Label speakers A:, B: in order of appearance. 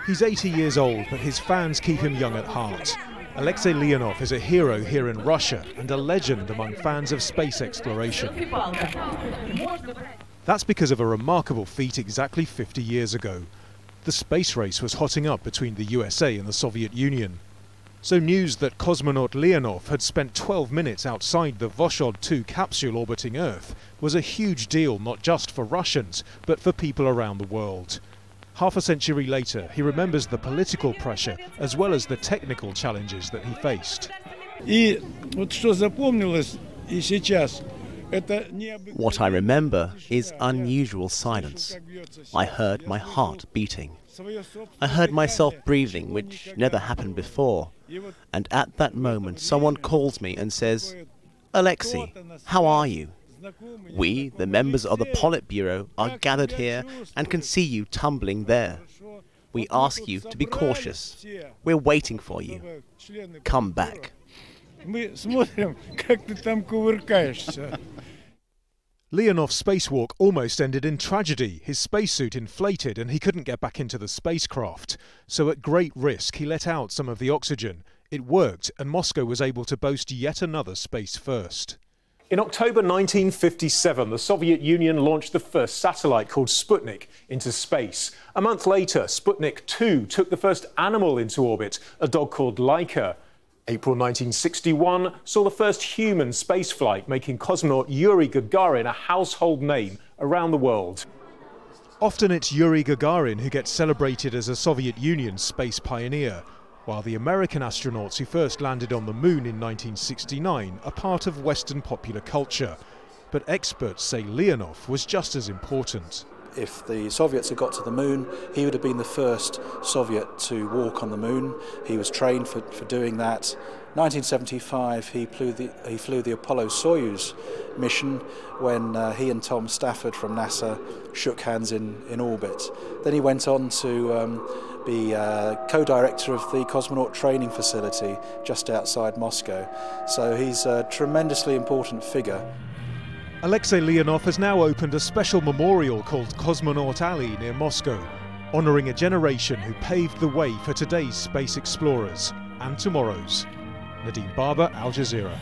A: He's 80 years old, but his fans keep him young at heart. Alexei Leonov is a hero here in Russia and a legend among fans of space exploration. That's because of a remarkable feat exactly 50 years ago. The space race was hotting up between the USA and the Soviet Union. So news that cosmonaut Leonov had spent 12 minutes outside the Voskhod 2 capsule orbiting Earth was a huge deal not just for Russians, but for people around the world. Half a century later, he remembers the political pressure as well as the technical challenges that he faced.
B: What I remember is unusual silence. I heard my heart beating. I heard myself breathing, which never happened before. And at that moment, someone calls me and says, "Alexei, how are you? We, the members of the Politburo, are gathered here and can see you tumbling there. We ask you to be cautious. We're waiting for you. Come back."
A: Leonov's spacewalk almost ended in tragedy. His spacesuit inflated and he couldn't get back into the spacecraft. So at great risk, he let out some of the oxygen. It worked, and Moscow was able to boast yet another space first. In October 1957, the Soviet Union launched the first satellite called Sputnik into space. A month later, Sputnik 2 took the first animal into orbit, a dog called Laika. April 1961 saw the first human spaceflight, making cosmonaut Yuri Gagarin a household name around the world. Often it's Yuri Gagarin who gets celebrated as a Soviet Union space pioneer, while the American astronauts who first landed on the moon in 1969 are part of Western popular culture. But experts say Leonov was just as important.
C: If the Soviets had got to the moon, he would have been the first Soviet to walk on the moon. He was trained for doing that. 1975, he flew the Apollo-Soyuz mission when he and Tom Stafford from NASA shook hands in orbit. Then he went on to be co-director of the Cosmonaut training facility just outside Moscow. So he's a tremendously important figure.
A: Alexei Leonov has now opened a special memorial called Cosmonaut Alley near Moscow, honouring a generation who paved the way for today's space explorers and tomorrow's. Nadeem Barber, Al Jazeera.